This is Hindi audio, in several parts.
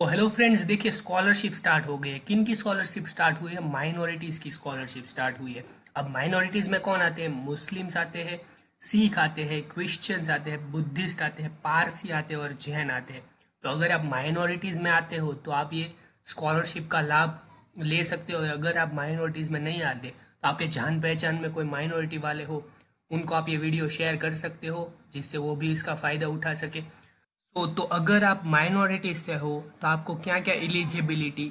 तो हेलो फ्रेंड्स, देखिए स्कॉलरशिप स्टार्ट हो गई है। किन की स्कॉलरशिप स्टार्ट हुई है? माइनॉरिटीज की स्कॉलरशिप स्टार्ट हुई है। अब माइनॉरिटीज में कौन आते हैं? मुस्लिम्स आते हैं, सिख आते हैं, क्रिश्चियंस आते हैं, बुद्धिस्ट आते हैं, पारसी आते हैं और जैन आते हैं। तो अगर आप माइनॉरिटीज में आते हो तो आप ये स्कॉलरशिप का लाभ ले सकते हो, और अगर आप माइनॉरिटीज में नहीं आते तो आपके जान पहचान में कोई माइनॉरिटी वाले हो, उनको आप ये वीडियो शेयर कर सकते हो जिससे वो भी इसका फ़ायदा उठा सके। तो अगर आप माइनॉरिटी से हो तो आपको क्या क्या एलिजिबिलिटी,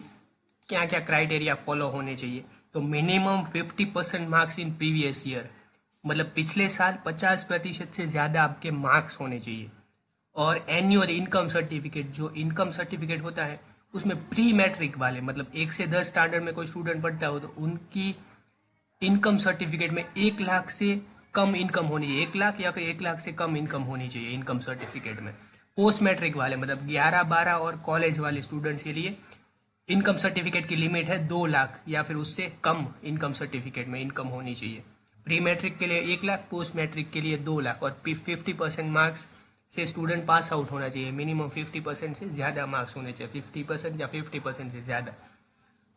क्या क्या क्राइटेरिया फॉलो होने चाहिए। तो minimum 50% marks in previous year, मतलब पिछले साल 50% से ज़्यादा आपके मार्क्स होने चाहिए। और एनुअल इनकम सर्टिफिकेट, जो इनकम सर्टिफिकेट होता है उसमें प्री मैट्रिक वाले, मतलब 1 से 10 स्टैंडर्ड में कोई स्टूडेंट पढ़ता हो तो उनकी इनकम सर्टिफिकेट में 1 लाख से कम इनकम होनी चाहिए, 1 लाख या फिर 1 लाख से कम इनकम होनी चाहिए इनकम सर्टिफिकेट में। पोस्ट मैट्रिक वाले, मतलब 11 12 और कॉलेज वाले स्टूडेंट्स के लिए इनकम सर्टिफिकेट की लिमिट है 2 लाख या फिर उससे कम इनकम सर्टिफिकेट में इनकम होनी चाहिए। प्री मैट्रिक के लिए 1 लाख, पोस्ट मैट्रिक के लिए 2 लाख, और 50% मार्क्स से स्टूडेंट पास आउट होना चाहिए। मिनिमम 50% से ज़्यादा मार्क्स होने चाहिए, 50% या 50% से ज़्यादा।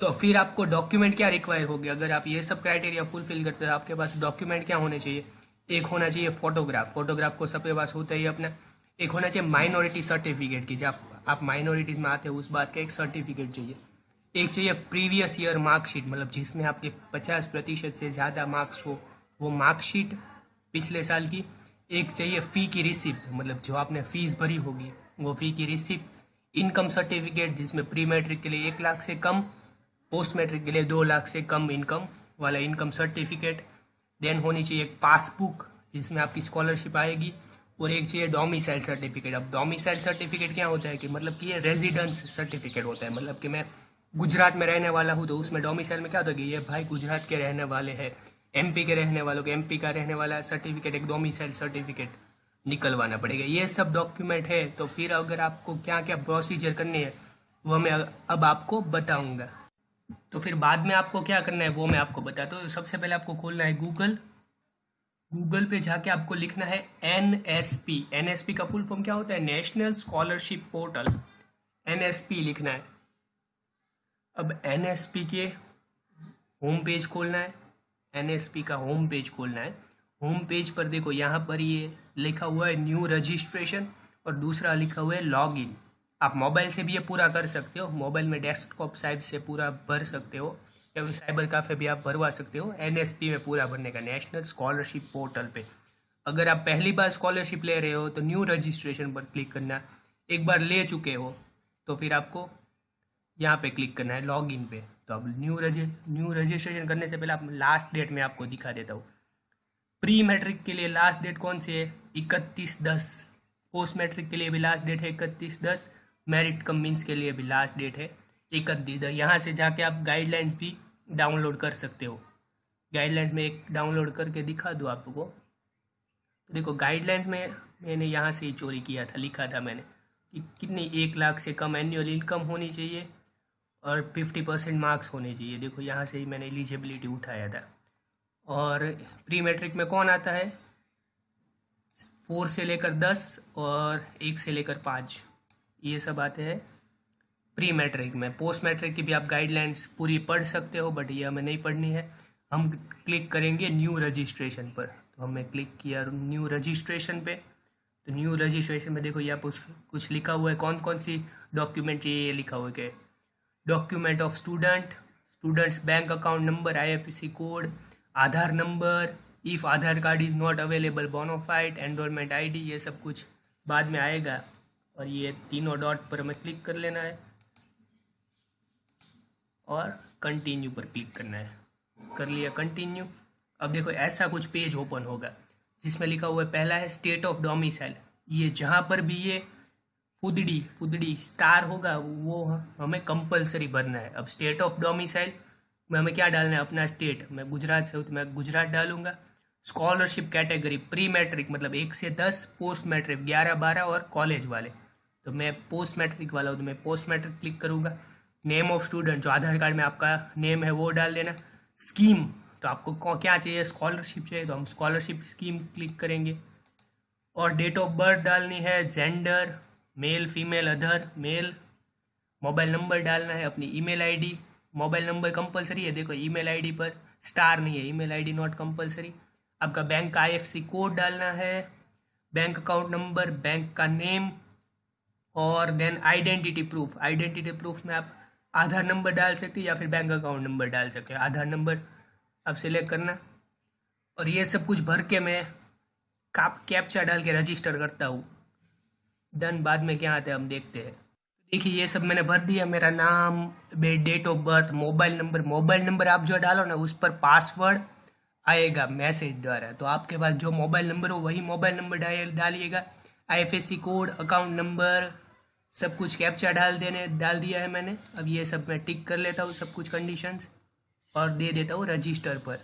तो फिर आपको डॉक्यूमेंट क्या रिक्वायर होगी? अगर आप ये सब क्राइटेरिया फुलफिल करते हो, आपके पास डॉक्यूमेंट क्या होने चाहिए? एक होना चाहिए फोटोग्राफ, फोटोग्राफ को सबके पास होता ही अपना। एक होना चाहिए माइनॉरिटी सर्टिफिकेट की, जब आप माइनॉरिटीज़ में आते हो उस बात का एक सर्टिफिकेट चाहिए। एक चाहिए प्रीवियस ईयर मार्कशीट, मतलब जिसमें आपके 50% से ज़्यादा मार्क्स हो, वो मार्कशीट पिछले साल की। एक चाहिए फ़ी की रिसिप्ट, मतलब जो आपने फीस भरी होगी वो फ़ी की रिसिप्ट। इनकम सर्टिफिकेट जिसमें प्री मैट्रिक के लिए 1 लाख से कम, पोस्ट मैट्रिक के लिए 2 लाख से कम इनकम वाला इनकम सर्टिफिकेट। देन होनी चाहिए एक पासबुक जिसमें आपकी स्कॉलरशिप आएगी। और एक चाहिए डोमिसाइल सर्टिफिकेट। अब डोमिसाइल सर्टिफिकेट क्या होता है कि मतलब कि ये रेजिडेंस सर्टिफिकेट होता है, मतलब कि मैं गुजरात में रहने वाला हूँ तो उसमें डोमिसाइल में क्या होता है कि ये भाई गुजरात के रहने वाले हैं, एमपी के रहने वालों के एमपी का रहने वाला सर्टिफिकेट, एक डोमिसाइल सर्टिफिकेट निकलवाना पड़ेगा। ये सब डॉक्यूमेंट है। तो फिर अगर आपको क्या क्या प्रोसीजर करनी है वो मैं अब आपको बताऊंगा। तो फिर बाद में आपको क्या करना है वो मैं आपको बताता हूँ। सबसे पहले आपको खोलना है गूगल। गूगल पे जाके आपको लिखना है एनएसपी। एनएसपी का फुल फॉर्म क्या होता है? National scholarship portal. एनएसपी लिखना है। अब एनएसपी के होम पेज खोलना है। एनएसपी का होम पेज खोलना है। होम पेज पर देखो, यहाँ पर ये लिखा हुआ है न्यू रजिस्ट्रेशन, और दूसरा लिखा हुआ है लॉगिन। आप मोबाइल से भी ये पूरा कर सकते हो, मोबाइल में डेस्कटॉप साइट से पूरा भर सकते हो, या फिर साइबर काफ़े भी आप भरवा सकते हो एनएसपी में पूरा भरने का, नेशनल स्कॉलरशिप पोर्टल पे। अगर आप पहली बार स्कॉलरशिप ले रहे हो तो न्यू रजिस्ट्रेशन पर क्लिक करना। एक बार ले चुके हो तो फिर आपको यहाँ पे क्लिक करना है लॉगिन पे। तो अब न्यू रजिस्ट्रेशन करने से पहले आप लास्ट डेट में आपको दिखा देता हूँ। प्री मैट्रिक के लिए लास्ट डेट कौन सी है? 31/10। पोस्ट मैट्रिक के लिए भी लास्ट डेट है 31/10। मेरिट कम मीन्स के लिए भी लास्ट डेट है 31/10। यहाँ से जाके आप गाइडलाइंस भी डाउनलोड कर सकते हो। गाइडलाइंस में एक डाउनलोड करके दिखा दूँ आपको। तो देखो गाइडलाइंस में मैंने यहाँ से ही चोरी किया था, लिखा था मैंने कि कितनी 1 लाख से कम एनुअल इनकम होनी चाहिए और 50% मार्क्स होने चाहिए। देखो यहाँ से ही मैंने एलिजिबिलिटी उठाया था। और प्री मैट्रिक में कौन आता है? 4 से लेकर 10 और 1 से लेकर 5, ये सब आते हैं प्री मैट्रिक में। पोस्ट मैट्रिक की भी आप गाइडलाइंस पूरी पढ़ सकते हो, बट ये हमें नहीं पढ़नी है। हम क्लिक करेंगे न्यू रजिस्ट्रेशन पर। तो हमने क्लिक किया न्यू रजिस्ट्रेशन पे। तो न्यू रजिस्ट्रेशन में देखो यहाँ पर कुछ लिखा हुआ है, कौन कौन सी डॉक्यूमेंट चाहिए, ये लिखा हुआ है। Document of student, students bank account number, IFSC code, Aadhaar number, if Aadhaar card is not available, bonafide, enrolment ID, ये सब कुछ बाद में आएगा। और ये तीनों डॉट पर हमें क्लिक कर लेना है और कंटिन्यू पर क्लिक करना है। कर लिया कंटिन्यू। अब देखो ऐसा कुछ पेज ओपन होगा जिसमें लिखा हुआ है, पहला है स्टेट ऑफ डोमिसाइल। ये जहाँ पर भी ये फुदड़ी फुदड़ी स्टार होगा वो हमें कंपलसरी भरना है। अब स्टेट ऑफ डोमिसाइल में हमें क्या डालना है? अपना स्टेट। मैं गुजरात से हूँ तो मैं गुजरात डालूंगा। स्कॉलरशिप कैटेगरी प्री मैट्रिक मतलब 1 से 10, पोस्ट मैट्रिक 11 12 और कॉलेज वाले। तो मैं पोस्ट मैट्रिक वाला हूँ तो मैं पोस्ट मैट्रिक क्लिक करूँगा। नेम ऑफ स्टूडेंट, जो आधार कार्ड में आपका नेम है वो डाल देना। स्कीम, तो आपको क्या चाहिए? स्कॉलरशिप चाहिए तो हम स्कॉलरशिप स्कीम क्लिक करेंगे। और डेट ऑफ बर्थ डालनी है, gender male female, other male, mobile number डालना है, अपनी email ID. Mobile number compulsory है, देखो ईमेल आईडी पर स्टार नहीं है, ईमेल आईडी नॉट कंपलसरी। आपका बैंक का आईएफएससी कोड डालना है, बैंक अकाउंट नंबर, बैंक का नेम, और देन आइडेंटिटी प्रूफ में आप आधार नंबर डाल सकते हो या फिर बैंक अकाउंट नंबर डाल सकते हो। आधार नंबर आप सिलेक्ट करना, और ये सब कुछ भर के मैं कैप्चा डाल के रजिस्टर करता हूँ। डन। बाद में क्या आता है हम देखते हैं। देखिए ये सब मैंने भर दिया, मेरा नाम, date of birth, mobile number आप जो डालो ना उस पर पासवर्ड आएगा मैसेज द्वारा, तो आपके पास जो मोबाइल नंबर हो वही मोबाइल नंबर डालिएगा। आईएफएससी कोड, अकाउंट नंबर, सब कुछ कैप्चा डाल दिया है मैंने। अब ये सब मैं टिक कर लेता हूँ सब कुछ कंडीशंस, और दे देता हूँ रजिस्टर पर।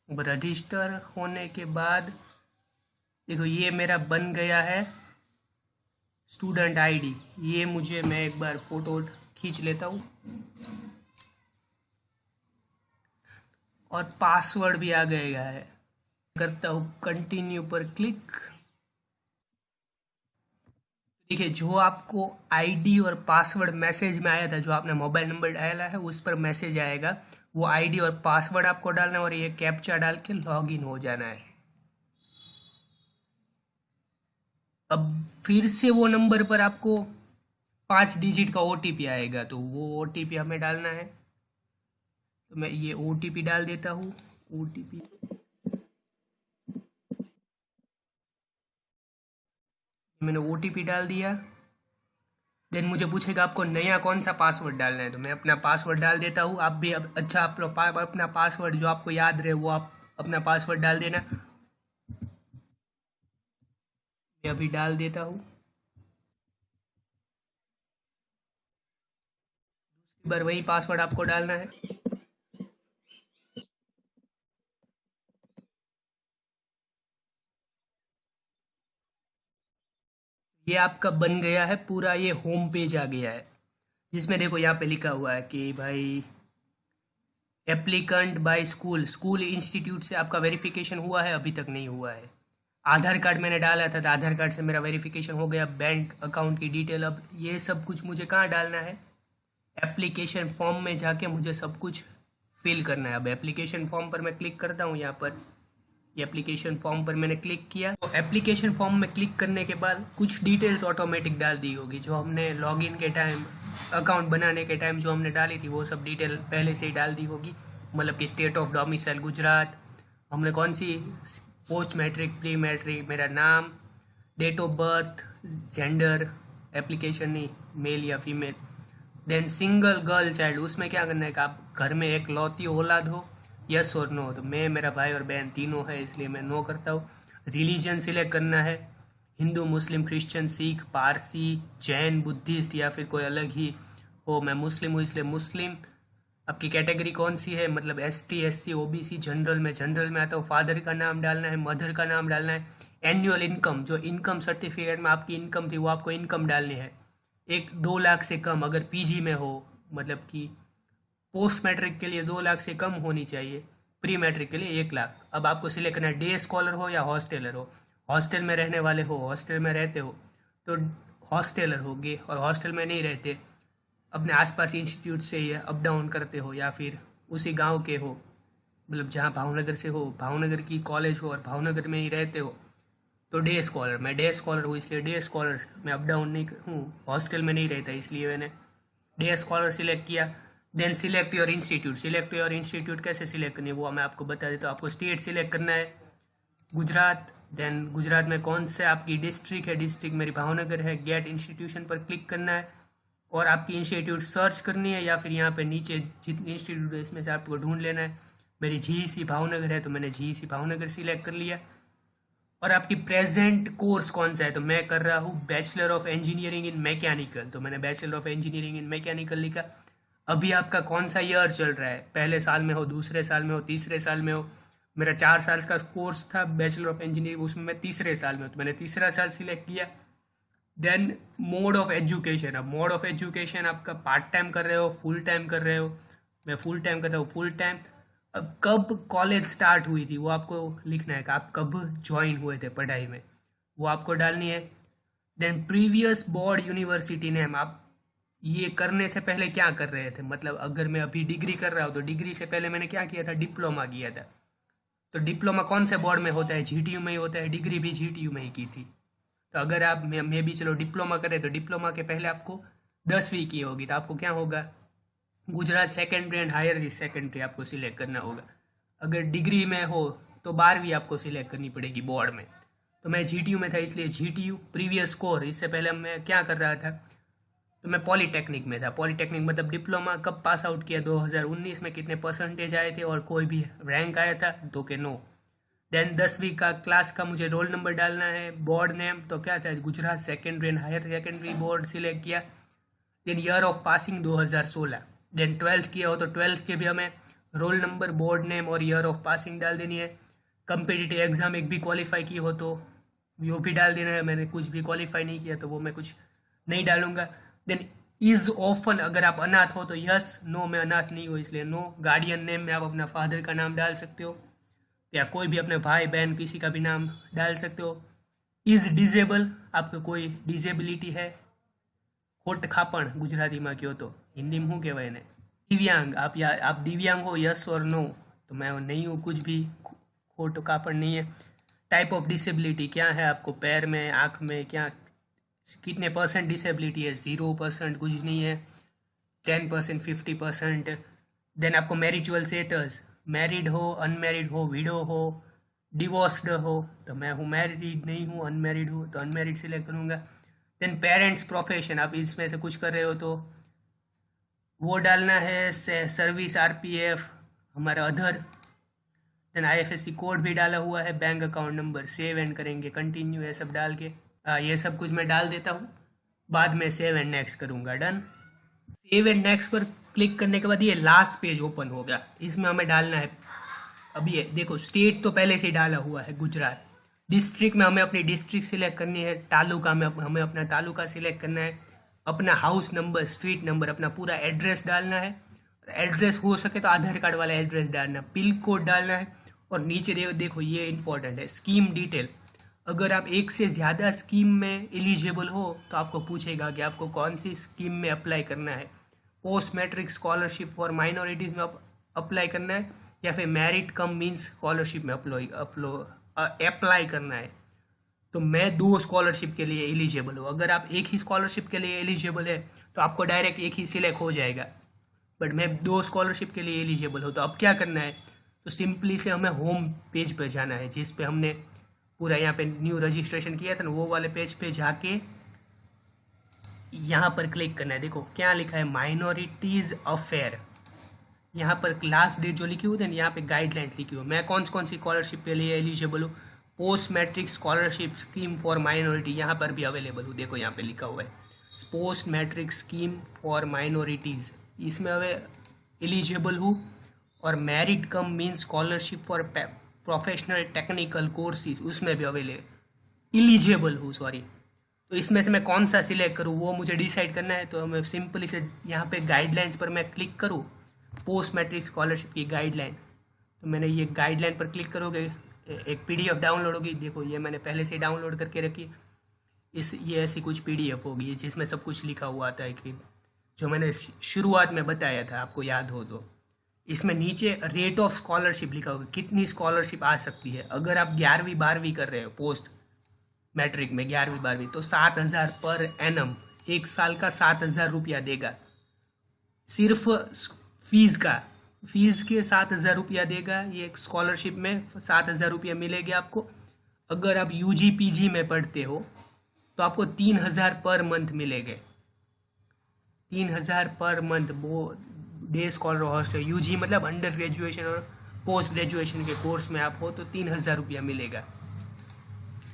अब रजिस्टर होने के बाद देखो ये मेरा बन गया है स्टूडेंट आईडी। ये मैं एक बार फोटो खींच लेता हूँ, और पासवर्ड भी आ गया है। करता हूँ कंटिन्यू पर क्लिक। देखिए जो आपको आईडी और पासवर्ड मैसेज में आया था, जो आपने मोबाइल नंबर डाला है उस पर मैसेज आएगा, वो आईडी और पासवर्ड आपको डालना है और ये कैप्चा डाल के लॉगिन हो जाना है। अब फिर से वो नंबर पर आपको 5 डिजिट का ओटीपी आएगा, तो वो ओटीपी हमें डालना है। तो मैं ये ओटीपी डाल देता हूँ। ओटीपी मैंने ओटीपी डाल दिया। देन मुझे पूछेगा आपको नया कौन सा पासवर्ड डालना है, तो मैं अपना पासवर्ड डाल देता हूँ। आप भी अच्छा आप अपना पासवर्ड जो आपको याद रहे वो आप अपना पासवर्ड डाल देना। मैं अभी डाल देता हूँ। दूसरी बार वही पासवर्ड आपको डालना है। ये आपका बन गया है पूरा, ये होम पेज आ गया है, जिसमें देखो यहाँ पे लिखा हुआ है कि भाई एप्लीकेंट बाय स्कूल इंस्टीट्यूट से आपका वेरिफिकेशन हुआ है, अभी तक नहीं हुआ है। आधार कार्ड मैंने डाला था, तो आधार कार्ड से मेरा वेरिफिकेशन हो गया। बैंक अकाउंट की डिटेल, अब ये सब कुछ मुझे कहाँ डालना है, एप्लीकेशन फॉर्म में जाके मुझे सब कुछ फिल करना है। अब एप्लीकेशन फॉर्म पर मैं क्लिक करता हूँ। यहाँ पर ये एप्लीकेशन फॉर्म पर मैंने क्लिक किया, तो एप्लीकेशन फॉर्म में क्लिक करने के बाद कुछ डिटेल्स ऑटोमेटिक डाल दी होगी, जो हमने लॉगिन के टाइम, अकाउंट बनाने के टाइम जो हमने डाली थी वो सब डिटेल पहले से ही डाल दी होगी। मतलब कि स्टेट ऑफ डोमिसाइल गुजरात, हमने कौन सी, पोस्ट मैट्रिक, प्री मैट्रिक, मेरा नाम, date of birth, gender, application नहीं मेल या female, then single girl child, उसमें क्या करना है कि आप घर में एक लौती औलाद हो, यस और नो। तो मैं, मेरा भाई और बहन तीनों है, इसलिए मैं नो करता हूँ। रिलीजन सिलेक्ट करना है, हिंदू, मुस्लिम, क्रिश्चियन, सिख, पारसी, जैन, बुद्धिस्ट या फिर कोई अलग ही हो। मैं मुस्लिम हूँ इसलिए मुस्लिम। आपकी कैटेगरी कौन सी है, मतलब एसटी, एससी, ओबीसी, जनरल में आता हूँ। फादर का नाम डालना है, मदर का नाम डालना है। एनुअल इनकम, जो इनकम सर्टिफिकेट में आपकी इनकम थी वो आपको इनकम डालनी है, 2 लाख से कम। अगर पीजी में हो, मतलब कि पोस्ट मैट्रिक के लिए 2 लाख से कम होनी चाहिए, प्री मैट्रिक के लिए 1 लाख। अब आपको सिलेक्ट करना है डे स्कॉलर हो या हॉस्टेलर हो। हॉस्टल में रहने वाले हो, हॉस्टल में रहते हो तो हॉस्टेलर होगे, और हॉस्टल में नहीं रहते, अपने आसपास इंस्टीट्यूट से या अप डाउन करते हो या फिर उसी गांव के हो, मतलब जहाँ भावनगर से हो, भावनगर की कॉलेज हो और भावनगर में ही रहते हो, तो डे स्कॉलर। मैं डे स्कॉलर हूँ इसलिए डे स्कॉलर, मैं अप डाउन नहीं हूँ, हॉस्टल में नहीं रहता, इसलिए मैंने डे स्कॉलर सिलेक्ट किया। देन सिलेक्ट योर इंस्टीट्यूट कैसे सिलेक्ट करनी है वो मैं आपको बता देता हूँ। आपको स्टेट सिलेक्ट करना है, गुजरात। देन गुजरात में कौन से आपकी डिस्ट्रिक्ट है, डिस्ट्रिक्ट मेरी भावनगर है। गेट इंस्टीट्यूशन पर क्लिक करना है और आपकी इंस्टीट्यूट सर्च करनी है, या फिर यहाँ पे नीचे जितनी इंस्टीट्यूट है इसमें से आपको ढूंढ लेना है। मेरी जीईसी भावनगर है तो मैंने जीईसी भावनगर सिलेक्ट कर लिया। और आपकी प्रेजेंट कोर्स कौन सा है, तो मैं कर रहा हूँ bachelor of engineering in mechanical, तो मैंने bachelor of engineering in mechanical लिखा। अभी आपका कौन सा ईयर चल रहा है, पहले साल में हो, दूसरे साल में हो, तीसरे साल में हो। मेरा 4 साल का कोर्स था बैचलर ऑफ इंजीनियरिंग, उसमें मैं तीसरे साल में हूँ तो मैंने तीसरा साल सिलेक्ट किया। देन मोड ऑफ एजुकेशन, अब मोड ऑफ एजुकेशन आपका पार्ट टाइम कर रहे हो, फुल टाइम कर रहे हो। मैं फुल टाइम करता हूँ, फुल टाइम। अब कब कॉलेज स्टार्ट हुई थी वो आपको लिखना है कि आप कब ज्वाइन हुए थे पढ़ाई में, वो आपको डालनी है। Then previous board university name, आप ये करने से पहले क्या कर रहे थे, मतलब अगर मैं अभी डिग्री कर रहा हूँ तो डिग्री से पहले मैंने क्या किया था, डिप्लोमा किया था। तो डिप्लोमा कौन से बोर्ड में होता है, जीटीयू में ही होता है, डिग्री भी जीटीयू में ही की थी। तो अगर आप मैं भी चलो डिप्लोमा करें तो डिप्लोमा के पहले आपको 10वीं की होगी, तो आपको क्या होगा, Gujarat secondary and higher secondary आपको सिलेक्ट करना होगा। अगर डिग्री में हो तो 12वीं आपको सिलेक्ट करनी पड़ेगी बोर्ड में। तो मैं जीटीयू में था इसलिए जीटीयू प्रीवियस कोर, इससे पहले मैं क्या कर रहा था, तो मैं पॉलीटेक्निक में था। पॉलीटेक्निक मतलब डिप्लोमा कब पास आउट किया, 2019 में, कितने परसेंटेज आए थे और कोई भी रैंक आया था, तो के नो। देन 10वीं का क्लास का मुझे रोल नंबर डालना है, बोर्ड नेम तो क्या था, Gujarat secondary and higher secondary board select किया। Then year of passing 2016। Then 12th किया हो तो 12th के भी हमें रोल नंबर, बोर्ड नेम और ईयर ऑफ पासिंग डाल देनी है। कंपिटिटिव एग्जाम एक भी क्वालिफाई की हो तो वो भी डाल देना है। मैंने कुछ भी क्वालिफाई नहीं किया तो वो मैं कुछ नहीं डालूंगा। देन इज ऑफन, अगर आप अनाथ हो तो यस, नो मैं अनाथ नहीं हूँ इसलिए नो। गार्डियन नेम में आप अपना फादर का नाम डाल सकते हो या कोई भी अपने भाई बहन किसी का भी नाम डाल सकते हो। इज डिजेबल, आपको कोई डिजेबिलिटी है, खोट खापण गुजराती में कहो तो, हिंदी में શું કહેવાય એને, दिव्यांग, आप दिव्यांग हो, यस और नो। तो मैं नहीं हूँ, कुछ भी खोट खापण नहीं है। टाइप ऑफ डिसेबिलिटी क्या है, आपको पैर में, आँख में, क्या कितने परसेंट डिसेबिलिटी है, 0% कुछ नहीं है, 10%, 50%। देन आपको मैरिचुअल स्टेटस, मैरिड हो, अनमैरिड हो, विडो हो, डिवोर्स्ड हो। तो मैं हूँ मैरिड नहीं हूँ, अनमैरिड हूँ तो अनमैरिड सिलेक्ट करूँगा। देन पेरेंट्स प्रोफेशन, आप इसमें से कुछ कर रहे हो तो वो डालना है, सर्विस, आरपीएफ, हमारा अदर। देन आईएफएससी कोड भी डाला हुआ है, bank account number, save and करेंगे, कंटिन्यू, ये सब डाल के ये सब कुछ मैं डाल देता हूँ, बाद में सेव एंड नेक्स्ट करूँगा। डन। सेव एंड नेक्स्ट पर क्लिक करने के बाद ये लास्ट पेज ओपन हो गया। इसमें हमें डालना है, अब ये देखो स्टेट तो पहले से ही डाला हुआ है गुजरात। डिस्ट्रिक्ट में हमें अपनी डिस्ट्रिक्ट सिलेक्ट करनी है, तालुका में हमें अपना तालुका सिलेक्ट करना है, अपना हाउस नंबर, स्ट्रीट नंबर, अपना पूरा एड्रेस डालना है। एड्रेस हो सके तो आधार कार्ड वाला एड्रेस डालना, पिन कोड डालना है। और नीचे देखो ये इंपॉर्टेंट है, स्कीम डिटेल। अगर आप एक से ज़्यादा स्कीम में एलिजिबल हो तो आपको पूछेगा कि आपको कौन सी स्कीम में अप्लाई करना है। Post matric scholarship for minorities में अप्लाई करना है या फिर मेरिट कम मीन्स स्कॉलरशिप में अप्लाई करना है। तो मैं 2 स्कॉलरशिप के लिए एलिजिबल हूँ। अगर आप एक ही स्कॉलरशिप के लिए एलिजिबल है तो आपको डायरेक्ट एक ही सिलेक्ट हो जाएगा, बट मैं 2 स्कॉलरशिप के लिए एलिजिबल हूँ। तो अब क्या करना है, तो सिंपली से हमें होम पेज पे जाना है, जिस पे हमने पूरा यहाँ पे न्यू रजिस्ट्रेशन किया था ना, वो वाले पेज पे जाके यहाँ पर क्लिक करना है। देखो क्या लिखा है, माइनॉरिटीज़ अफेयर। यहाँ पर लास्ट डेट जो लिखी हुई है ना, यहाँ पे गाइडलाइंस लिखी हुई है। मैं कौन सी स्कॉलरशिप के लिए एलिजिबल हूँ, post matric scholarship scheme for minority, यहाँ पर भी अवेलेबल हूँ। देखो यहाँ पे लिखा हुआ है post matric scheme for minorities, इसमें हमें एलिजिबल हूँ। और merit cum mean scholarship for professional technical courses, उसमें भी अवेलेबल एलिजिबल हूँ, सॉरी। तो इसमें से मैं कौन सा सिलेक्ट करूँ वो मुझे डिसाइड करना है। तो मैं सिंपली से यहाँ पे गाइडलाइंस पर मैं क्लिक करूँ, पोस्ट मैट्रिक स्कॉलरशिप की गाइडलाइन। तो मैंने ये गाइडलाइन पर क्लिक करोगे, एक पीडीएफ डाउनलोड होगी। देखो ये मैंने पहले से डाउनलोड करके रखी। ये ऐसी कुछ पीडीएफ होगी जिसमें सब कुछ लिखा हुआ आता है कि जो मैंने शुरुआत में बताया था, आपको याद हो तो। इसमें नीचे रेट ऑफ स्कॉलरशिप लिखा होगा, कितनी स्कॉलरशिप आ सकती है। अगर आप 11वीं 12वीं कर रहे हो पोस्ट मैट्रिक में, 11वीं 12वीं, तो 7,000 पर एनम, 1 साल का 7,000 रुपया देगा। सिर्फ फीस के 7,000 रुपया देगा। ये स्कॉलरशिप में 7,000 रुपया मिलेगा आपको। अगर आप यूजी पीजी में पढ़ते हो तो आपको 3,000 पर मंथ मिलेंगे, 3,000 पर मंथ। वो डे स्कॉलर हॉस्टल, यूजी मतलब अंडर ग्रेजुएशन और पोस्ट ग्रेजुएशन के कोर्स में आप हो तो 3,000 रुपया मिलेगा।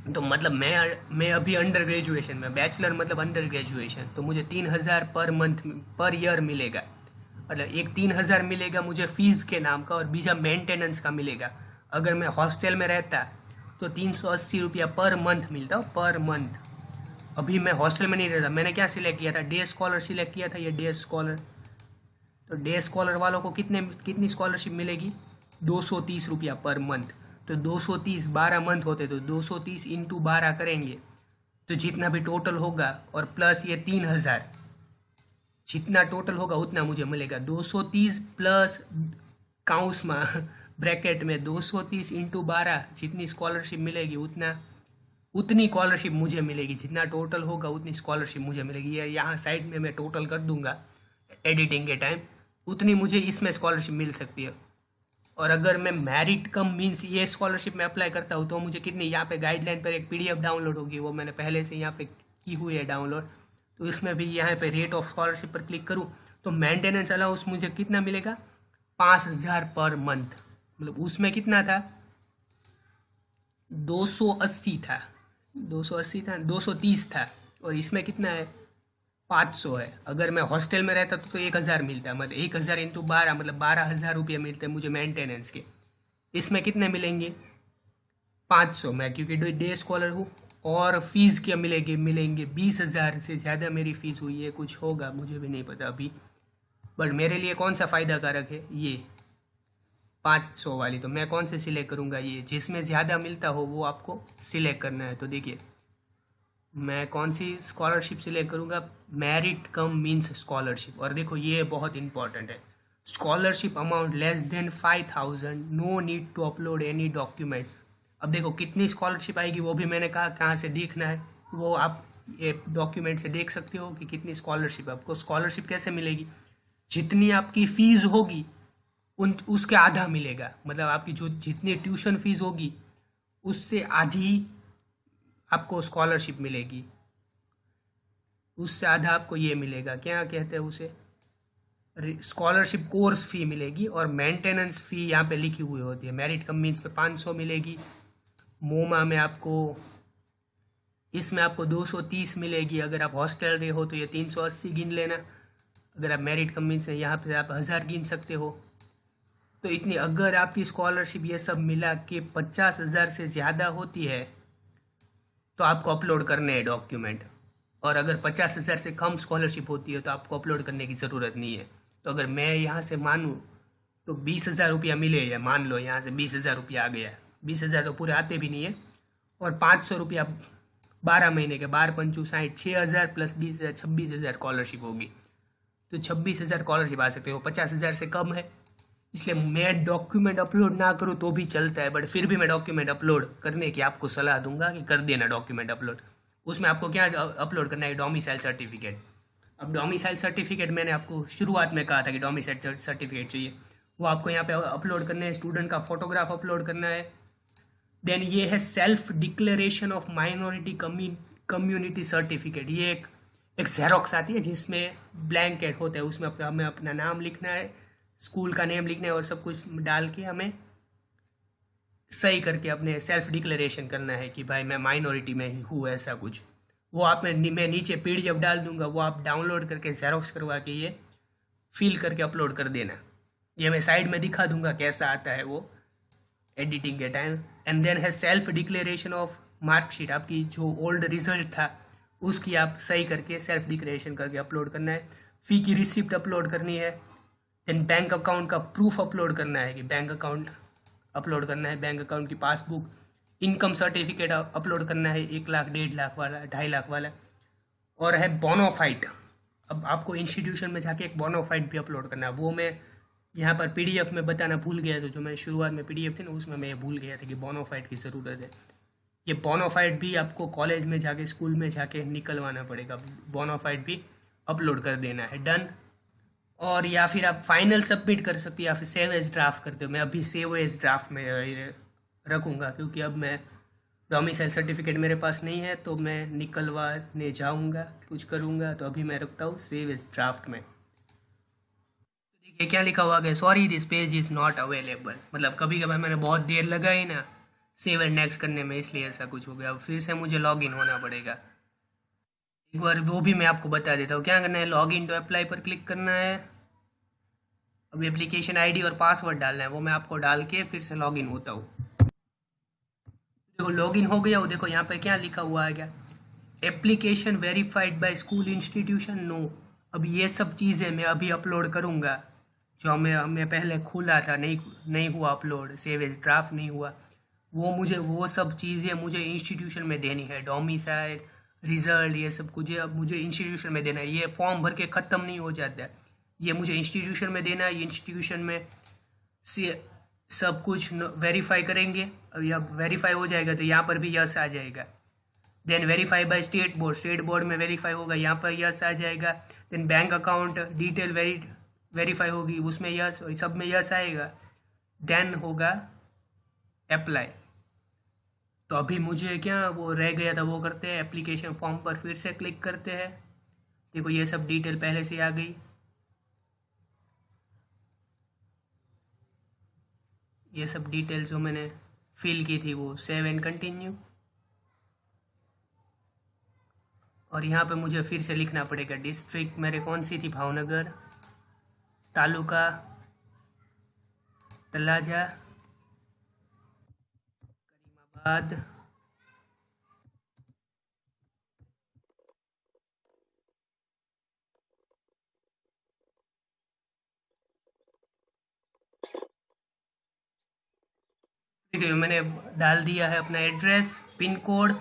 तो मतलब मैं अभी अंडर ग्रेजुएशन में, बैचलर मतलब अंडर ग्रेजुएशन, तो मुझे 3,000 पर मंथ पर ईयर मिलेगा। मतलब एक 3,000 मिलेगा मुझे फीस के नाम का और बीजा मेंटेनेंस का मिलेगा। अगर मैं हॉस्टल में रहता तो 380 रुपया पर मंथ मिलता, पर मंथ। अभी मैं हॉस्टल में नहीं रहता। मैंने क्या सिलेक्ट किया था, डे स्कॉलर सिलेक्ट किया था, ये डे स्कॉलर। तो डे स्कॉलर वालों को कितनी स्कॉलरशिप मिलेगी, 230 रुपया पर मंथ। तो 230, 12 मंथ होते तो 230 इंटू 12 करेंगे तो जितना भी टोटल होगा, और प्लस ये 3,000, जितना टोटल होगा उतना मुझे मिलेगा। 230 प्लस काउंस में ब्रैकेट में 230 इंटू 12 जितनी स्कॉलरशिप मिलेगी उतनी स्कॉलरशिप मुझे मिलेगी। जितना टोटल होगा उतनी स्कॉलरशिप मुझे मिलेगी। ये यहाँ साइड में मैं टोटल कर दूंगा एडिटिंग के टाइम, उतनी मुझे इसमें स्कॉलरशिप मिल सकती है। और अगर मैं मेरिट कम मीन्स ये स्कॉलरशिप में अप्लाई करता हूँ तो मुझे कितनी, यहाँ पे गाइडलाइन पर एक PDF डाउनलोड होगी, वो मैंने पहले से यहाँ पे की हुई है डाउनलोड। तो इसमें भी यहाँ पे रेट ऑफ स्कॉलरशिप पर क्लिक करूँ तो मेंटेनेंस अलाउंस मुझे कितना मिलेगा, 5,000 पर मंथ। मतलब उसमें कितना था, 280 था, 230 था, और इसमें कितना है, 500 है। अगर मैं हॉस्टल में रहता तो 1,000 मिलता है, मतलब 1,000 इंटू 12 मतलब 12,000 रुपये मिलते हैं मुझे मेंटेनेंस के। इसमें कितने मिलेंगे, 500 मैं क्योंकि डे स्कॉलर हूँ। और फीस क्या मिलेंगे 20,000 से ज़्यादा मेरी फ़ीस हुई है, कुछ होगा मुझे भी नहीं पता अभी। बट मेरे लिए कौन सा फ़ायदा कारक है, ये 500 वाली। तो मैं कौन से सिलेक्ट करूँगा, ये जिसमें ज़्यादा मिलता हो वो आपको सिलेक्ट करना है। तो देखिए मैं कौन सी स्कॉलरशिप सिलेक्ट करूँगा, मेरिट कम मीन्स स्कॉलरशिप। और देखो ये बहुत इंपॉर्टेंट है, scholarship amount less than 5,000, no need to upload any document. अब देखो कितनी स्कॉलरशिप आएगी वो भी मैंने कहा कहाँ से देखना है, वो आप ये डॉक्यूमेंट से देख सकते हो कि कितनी स्कॉलरशिप। आपको स्कॉलरशिप कैसे मिलेगी, जितनी आपकी फ़ीस होगी उसके आधा मिलेगा। मतलब आपकी जो जितनी ट्यूशन फीस होगी उससे आधी आपको स्कॉलरशिप मिलेगी, उससे आधा आपको ये मिलेगा, क्या कहते हैं उसे, स्कॉलरशिप कोर्स फ़ी मिलेगी। और मेंटेनेंस फ़ी यहाँ पे लिखी हुई होती है, मेरिट कम मीन्स पे 500 मिलेगी, मोमा में आपको, इसमें आपको 230 मिलेगी। अगर आप हॉस्टल रहे हो तो ये 380 गिन लेना। अगर आप मेरिट कम मीन्स है यहाँ पे आप 1000 गिन सकते हो। तो इतनी अगर आपकी स्कॉलरशिप ये सब मिला के 50,000 से ज़्यादा होती है तो आपको अपलोड करने हैं डॉक्यूमेंट। और अगर 50,000 से कम स्कॉलरशिप होती है तो आपको अपलोड करने की ज़रूरत नहीं है। तो अगर मैं यहाँ से मानूँ तो 20,000 रुपया मिले, या मान लो यहाँ से 20,000 रुपया आ गया, 20,000 तो पूरे आते भी नहीं है, और 500 रुपया 12 महीने के, 12 पंचू 60, 6,000 प्लस 20,000 26,000 स्कॉलरशिप होगी। तो 26,000 स्कॉलरशिप आ सकते हो, 50,000 से कम है। इसलिए मैं डॉक्यूमेंट अपलोड ना करूँ तो भी चलता है, बट फिर भी मैं डॉक्यूमेंट अपलोड करने की आपको सलाह दूंगा कि कर देना डॉक्यूमेंट अपलोड। उसमें आपको क्या अपलोड करना है, डोमिसाइल सर्टिफिकेट। अब डोमिसाइल सर्टिफिकेट मैंने आपको शुरुआत में कहा था कि डोमिसाइल सर्टिफिकेट चाहिए, वो आपको यहाँ पे अपलोड करना है। स्टूडेंट का फोटोग्राफ अपलोड करना है। देन ये है self declaration of minority community certificate. ये एक जेरोक्स आती है जिसमें ब्लैंकेट होता है, उसमें हमें अपना नाम लिखना है, स्कूल का नेम लिखना है, और सब कुछ डाल के हमें सही करके अपने सेल्फ डिक्लेरेशन करना है कि भाई मैं माइनॉरिटी में ही हूँ, ऐसा कुछ। वो आप मैं नीचे PDF डाल दूंगा, वो आप डाउनलोड करके जेरोक्स करवा के ये फिल करके अपलोड कर देना। ये मैं साइड में दिखा दूंगा कैसा आता है वो एडिटिंग के टाइम। एंड देन है सेल्फ डिक्लेरेशन ऑफ मार्कशीट, आपकी जो ओल्ड रिजल्ट था उसकी आप सही करके सेल्फ डिक्लेरेशन करके अपलोड करना है। फ़ी की रिसिप्ट अपलोड करनी है। देन बैंक अकाउंट का प्रूफ अपलोड करना है कि बैंक अकाउंट अपलोड करना है, बैंक अकाउंट की पासबुक। इनकम सर्टिफिकेट अपलोड करना है, 1 लाख, 1.5 लाख वाला, 2.5 लाख वाला। और है बोनाफाइड, अब आपको इंस्टीट्यूशन में जाके एक बोनाफाइड भी अपलोड करना है। वो मैं यहाँ पर PDF में बताना भूल गया था, जो मैं शुरुआत में PDF थी ना उसमें मैं ये भूल गया था कि बोनाफाइड की ज़रूरत है। ये बोनाफाइड भी आपको कॉलेज में जाके, स्कूल में जाके निकलवाना पड़ेगा, बोनाफाइड भी अपलोड कर देना है। डन। और या फिर आप फाइनल सबमिट कर सकते हो या फिर सेव एज ड्राफ्ट करते हो। मैं अभी सेव एज ड्राफ्ट में रखूँगा क्योंकि अब मैं डोमिसाइल सर्टिफिकेट मेरे पास नहीं है, तो मैं निकलवाने जाऊँगा, कुछ करूँगा, तो अभी मैं रखता हूँ सेव एज ड्राफ्ट में। देखिए क्या लिखा हुआ है, sorry this page is not available. मतलब कभी कभार मैंने बहुत देर लगाई ना सेव एंड नेक्स्ट करने में, इसलिए ऐसा कुछ हो गया। अब फिर से मुझे लॉगिन होना पड़ेगा। एक बार वो भी मैं आपको बता देता हूँ। क्या करना है, लॉगिन टू अप्लाई पर क्लिक करना है। अब एप्लीकेशन ID और पासवर्ड डालना है, वो मैं आपको डाल के फिर से लॉगिन होता हूँ। देखो लॉगिन हो गया हो, देखो यहाँ पे क्या लिखा हुआ है, क्या application verified by school institution, no. अब ये सब चीज़ें मैं अभी अपलोड करूँगा, जो मैं पहले खुला था, नहीं हुआ अपलोड, सेव एज ड्राफ्ट नहीं हुआ, वो सब चीज़ें मुझे इंस्टीट्यूशन में देनी है। डोमिसाइल, रिजल्ट ये सब कुछ अब मुझे इंस्टीट्यूशन में देना है। ये फॉर्म भर के ख़त्म नहीं हो जाता है, ये मुझे इंस्टीट्यूशन में देना है। ये इंस्टीट्यूशन में से सब कुछ वेरीफाई करेंगे, और या वेरीफाई हो जाएगा तो यहाँ पर भी यस आ जाएगा। Then verify by state board, state board में वेरीफाई होगा, यहाँ पर यस आ जाएगा। Then bank account detail verify होगी, उसमें यस, सब में यस आएगा। देन होगा अप्लाई। तो अभी मुझे क्या वो रह गया था वो करते हैं, एप्लीकेशन फॉर्म पर फिर से क्लिक करते हैं। देखो ये सब डिटेल पहले से आ गई, ये सब डिटेल जो मैंने फिल की थी वो सेव एंड कंटिन्यू। और यहाँ पे मुझे फिर से लिखना पड़ेगा डिस्ट्रिक्ट मेरे कौन सी थी, भावनगर, तालुका तलाजा, करीमाबाद, ठीक है। मैंने डाल दिया है अपना एड्रेस, पिन कोड।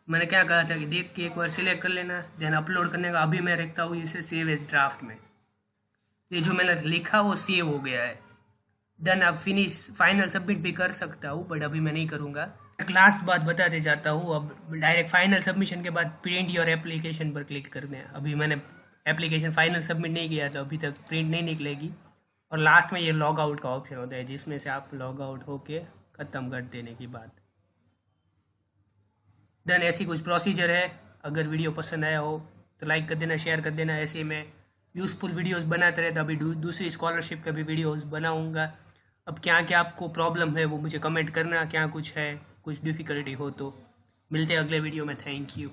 मैंने क्या कहा था कि देख के एक बार सिलेक्ट कर लेना, देन अपलोड करने का। अभी मैं रखता हूँ इसे सेव एज ड्राफ्ट में। ये जो मैंने लिखा वो सेव हो गया है। डन, अब फिनिश फाइनल सबमिट भी कर सकता हूँ, बट अभी मैं नहीं करूँगा। एक लास्ट बात बताते जाता हूँ, अब डायरेक्ट फाइनल सबमिशन के बाद प्रिंट योर एप्लीकेशन पर क्लिक करना है। अभी मैंने एप्लीकेशन फाइनल सबमिट नहीं किया तो अभी तक प्रिंट नहीं निकलेगी। और लास्ट में ये लॉग आउट का ऑप्शन होता है, जिसमें से आप लॉग आउट होके ख़त्म कर देने की बात। देन ऐसी कुछ प्रोसीजर है। अगर वीडियो पसंद आया हो तो लाइक कर देना, शेयर कर देना। ऐसे में यूज़फुल वीडियोस बनाते रहता। अभी दूसरी स्कॉलरशिप का भी वीडियोस बनाऊंगा। अब क्या क्या आपको प्रॉब्लम है वो मुझे कमेंट करना, क्या कुछ है, कुछ डिफ़िकल्टी हो तो। मिलते हैं अगले वीडियो में। Thank you.